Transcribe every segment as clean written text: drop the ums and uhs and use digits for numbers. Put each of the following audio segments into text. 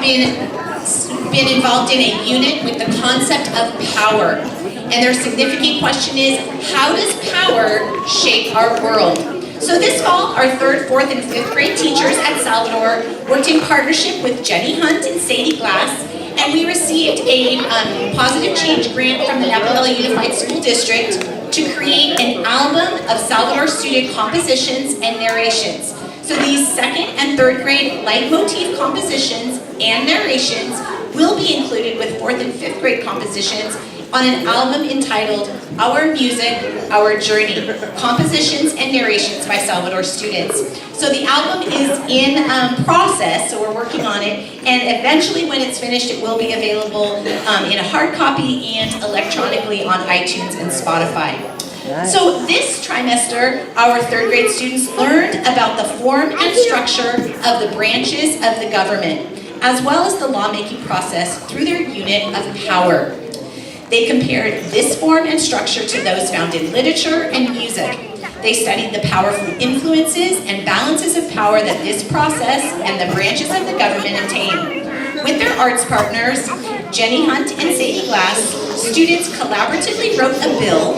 been involved in a unit with the concept of power. And their significant question is, how does power shape our world? So this fall, our 3rd, 4th, and 5th grade teachers at Salvador worked in partnership with Jenny Hunt and Sadie Glass, and we received a positive change grant from the Napa Valley Unified School District to create an album of Salvador student compositions and narrations. So these 2nd and 3rd grade leitmotif compositions and narrations will be included with 4th and 5th grade compositions on an album entitled Our Music, Our Journey, Compositions and Narrations by Salvador Students. So the album is in process, so we're working on it, and eventually when it's finished it will be available in a hard copy and electronically on iTunes and Spotify. So this trimester, our 3rd grade students learned about the form and structure of the branches of the government, as well as the lawmaking process through their unit of power. They compared this form and structure to those found in literature and music. They studied the powerful influences and balances of power that this process and the branches of the government attain. With their arts partners, Jenny Hunt and Sadie Glass, students collaboratively wrote a bill,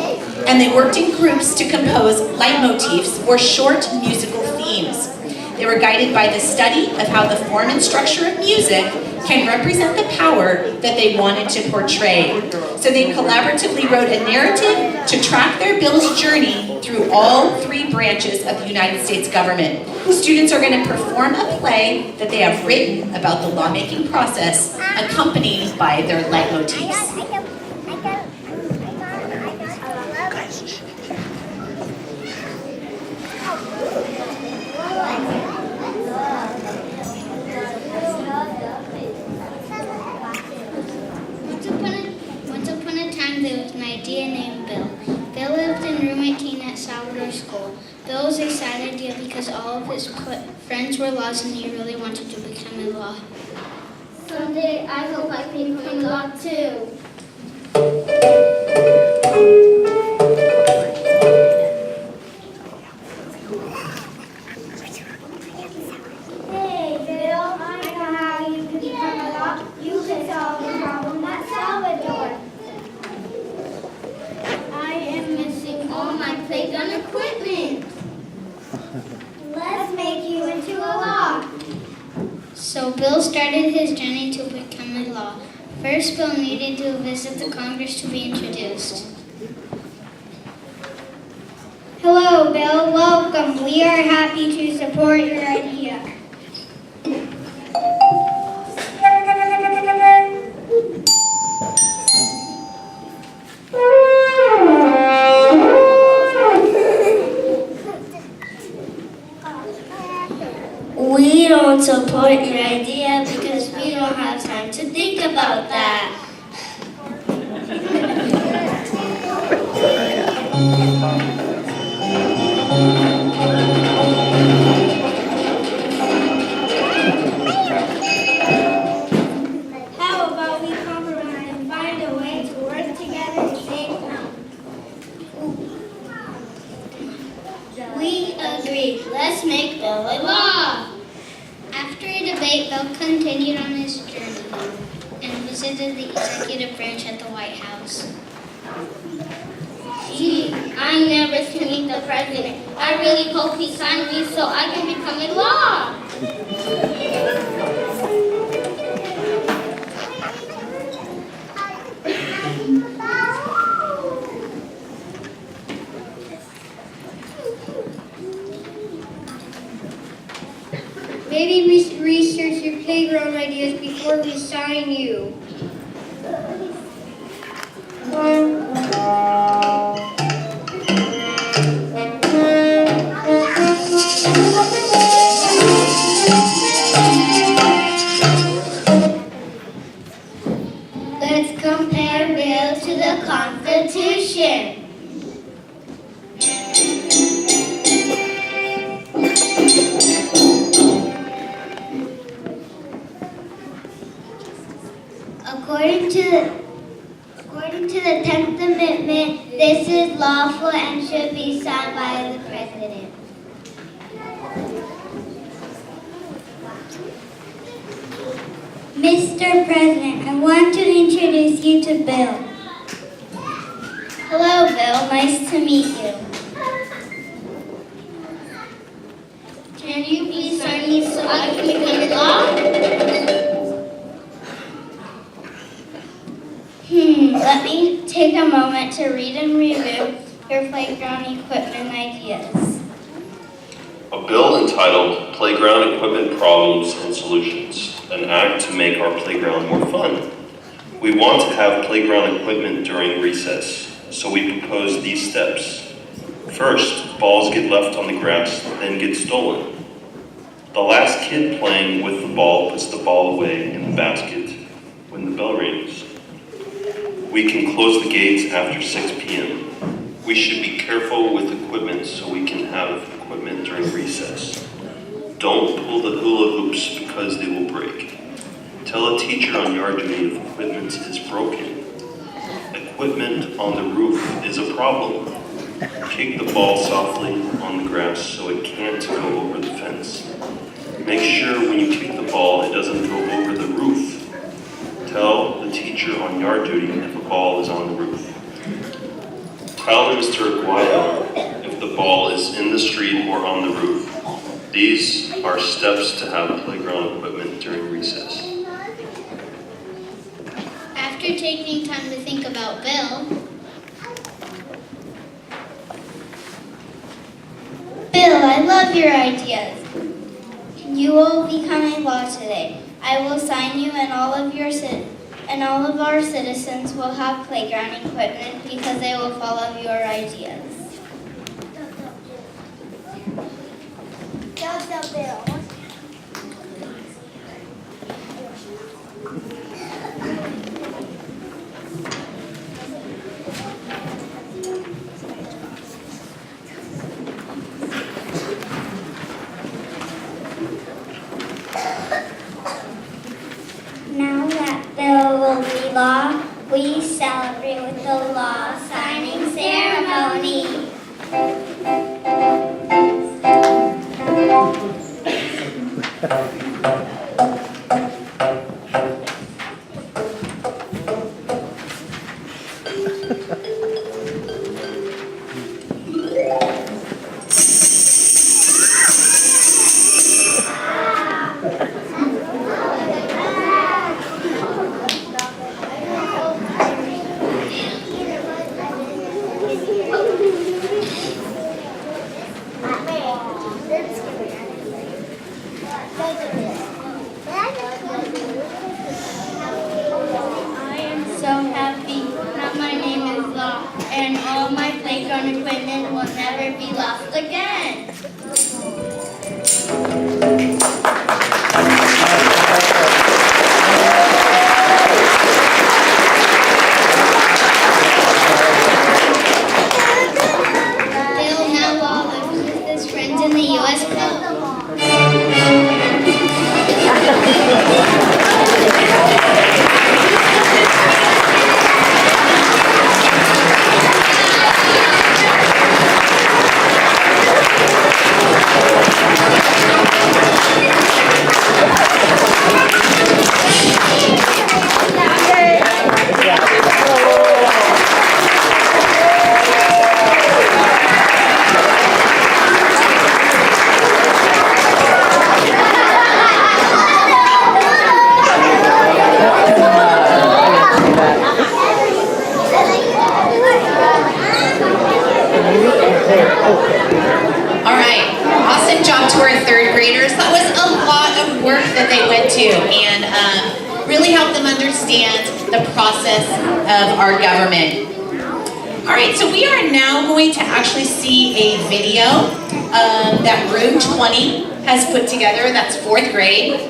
and they worked in groups to compose leitmotifs or short musical themes. They were guided by the study of how the form and structure of music can represent the power that they wanted to portray. So they collaboratively wrote a narrative to track their bill's journey through all 3 branches of the United States government. Students are going to perform a play that they have written about the lawmaking process, accompanied by their leitmotifs. There was my idea named Bill. Bill lived in room 18 at Salvador School. Bill was a sad idea because all of his friends were laws and he really wanted to become a law. Someday I hope I can become a law too. Hey Bill, I know how you can become a law. You can solve the problem at Salvador. All my playground equipment. Let's make you into a law. So Bill started his journey to become a law. First, Bill needed to visit the Congress to be introduced. Hello, Bill. Welcome. We are happy to support your idea. We don't support your idea because we don't have time to think about that. How about we compromise and find a way to work together to save time? We agree. Let's make Bill a law. After a debate, Bill continued on his journey and visited the executive branch at the White House. Gee, I never can meet the president. I really hope he signs me so I can become a law. Maybe we should research your playground ideas before we sign you. Let's compare Bill to the Constitution. According to the 10th Amendment, this is lawful and should be signed by the President. Mr. President, I want to introduce you to Bill. Hello, Bill. Nice to meet you. Can you please sign me so I can become a law? Let me take a moment to read and review your playground equipment ideas. A bill entitled Playground Equipment Problems and Solutions, an act to make our playground more fun. We want to have playground equipment during recess, so we propose these steps. First, balls get left on the grass, then get stolen. The last kid playing with the ball puts the ball away in the basket when the bell rings. We can close the gates after 6 p.m. We should be careful with equipment so we can have equipment during recess. Don't pull the hula hoops because they will break. Tell a teacher on yard duty if equipment is broken. Equipment on the roof is a problem. Kick the ball softly on the grass so it can't go over the fence. Make sure when you kick the ball it doesn't go over the roof. Tell the teacher on yard duty if a ball is on the roof. Tell Mr. Aguayo if the ball is in the street or on the roof. These are steps to have playground equipment during recess. After taking time to think about Bill, Bill, I love your ideas. You will become a law today. I will sign you, and all of our citizens will have playground equipment because they will follow your ideas. Bill. Now that bill will be law, we celebrate with the law signing ceremony. I am so happy that my name is Law, and all my playground equipment will never be lost again. Bill now Law lives with his friends in the U.S. Club. All right, awesome job to our third graders. That was a lot of work that they went to and really helped them understand the process of our government. All right, so we are now going to actually see a video that Room 20 has put together, that's 4th grade.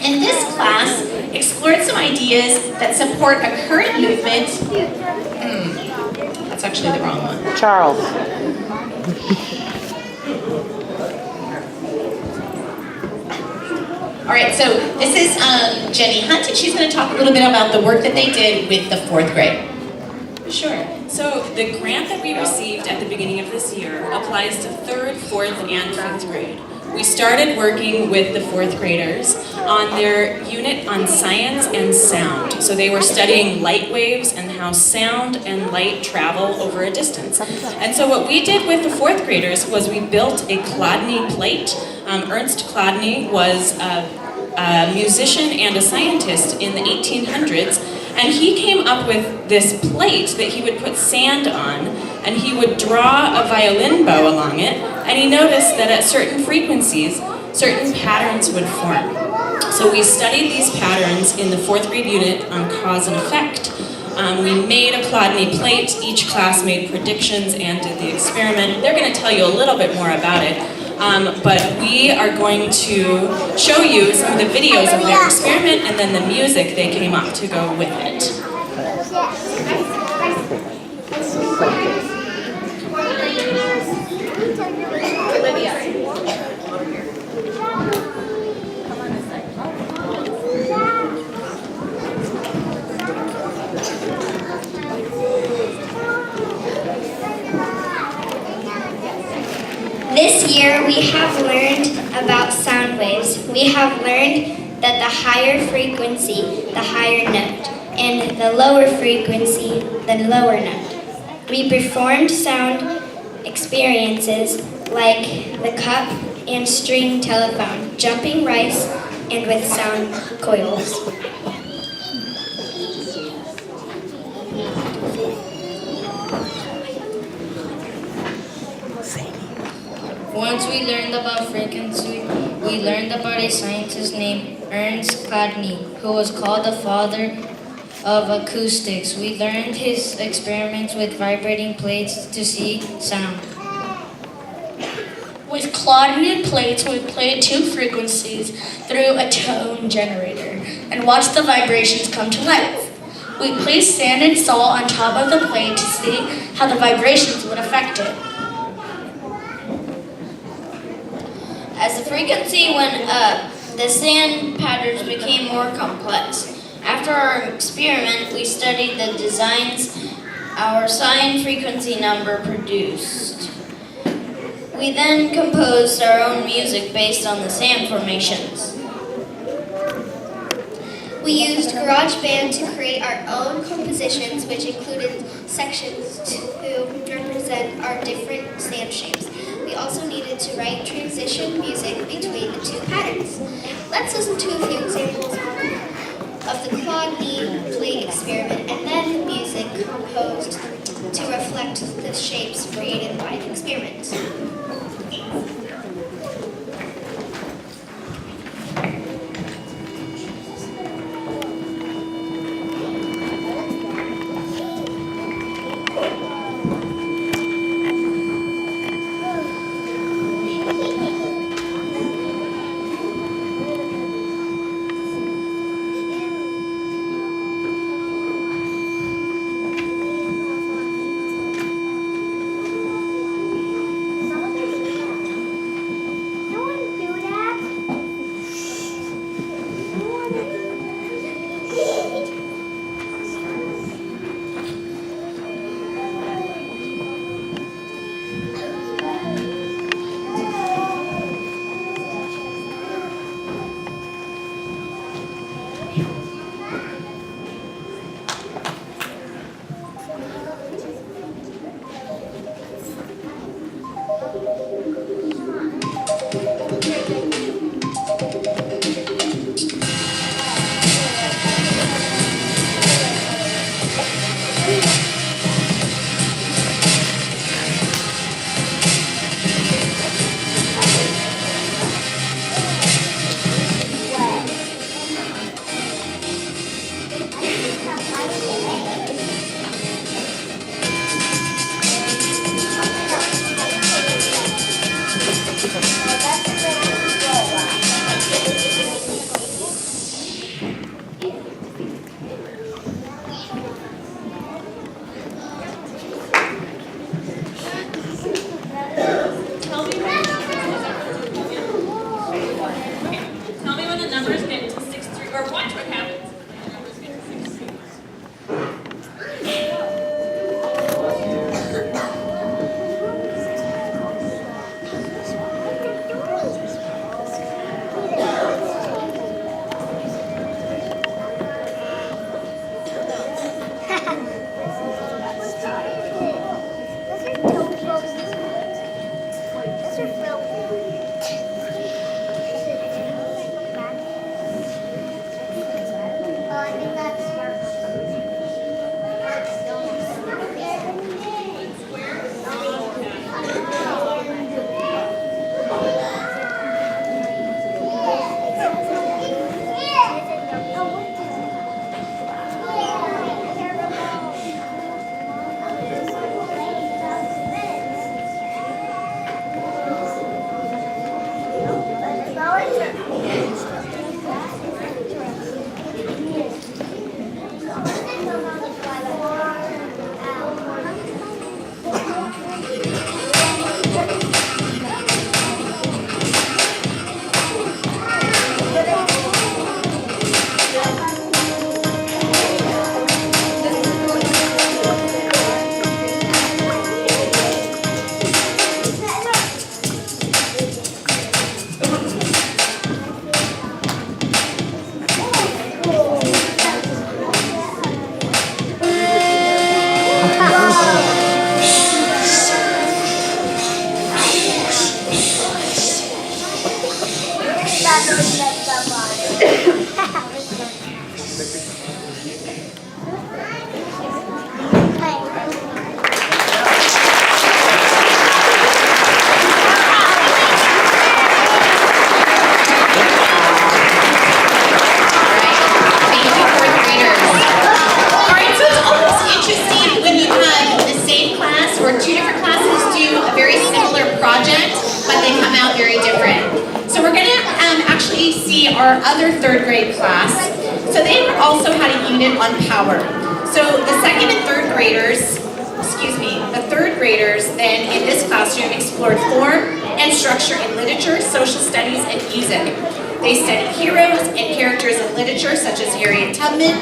And this class explored some ideas that support a current movement. That's actually the wrong one. Charles. All right, so this is Jenny Hunt, and she's going to talk a little bit about the work that they did with the 4th grade. Sure. So the grant that we received at the beginning of this year applies to 3rd, 4th, and 5th grade. we started working with the fourth graders on their unit on science and sound. So they were studying light waves and how sound and light travel over a distance. And so what we did with the fourth graders was we built a Chladni plate. Ernst Chladni was a musician and a scientist in the 1800s, and he came up with this plate that he would put sand on, and he would draw a violin bow along it, and he noticed that at certain frequencies, certain patterns would form. So we studied these patterns in the fourth grade unit on cause and effect. We made a Chladni plate. Each class made predictions and did the experiment. They're going to tell you a little bit more about it. But we are going to show you some of the videos of their experiment and then the music they came up to go with it. This year we have learned about sound waves. We have learned that the higher frequency, the higher note, and the lower frequency, the lower note. We performed sound experiences like the cup and string telephone, jumping rice, and with sound coils. Once we learned about frequency, we learned about a scientist named Ernst Chladni, who was called the father of acoustics. We learned his experiments with vibrating plates to see sound. With Chladni plates, we played two frequencies through a tone generator and watched the vibrations come to life. We placed sand and salt on top of the plate to see how the vibrations would affect it. As the frequency went up, the sand patterns became more complex. After our experiment, we studied the designs our sine frequency number produced. We then composed our own music based on the sand formations. We used GarageBand to create our own compositions, which included sections to represent our different sand shapes. We also needed to write transition music between the two patterns. Let's listen to a few examples of the Chladni plate experiment and then the music composed to reflect the shapes created by the experiment. our other third grade class. So they also had a unit on power. So the second and third graders, the third graders then in this classroom explored form and structure in literature, social studies, and music. They studied heroes and characters in literature such as Harriet Tubman,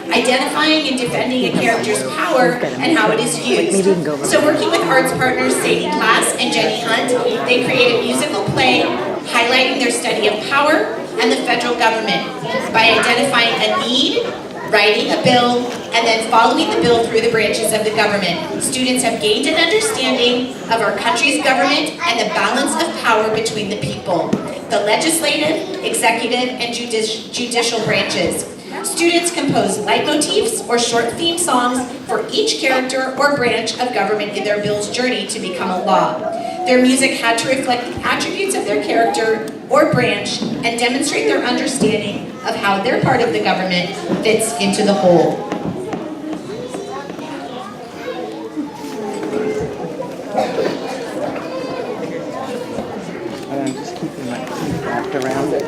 identifying and defending a character's power and how it is used. So working with arts partners Sadie Glass and Jenny Hunt, they created a musical play highlighting their study of power and the federal government by identifying a need, writing a bill, and then following the bill through the branches of the government. Students have gained an understanding of our country's government and the balance of power between the people, the legislative, executive, and judicial branches. Students compose leitmotifs or short theme songs for each character or branch of government in their bill's journey to become a law. Their music had to reflect the attributes of their character or branch and demonstrate their understanding of how their part of the government fits into the whole. I'm just keeping my feet wrapped around it.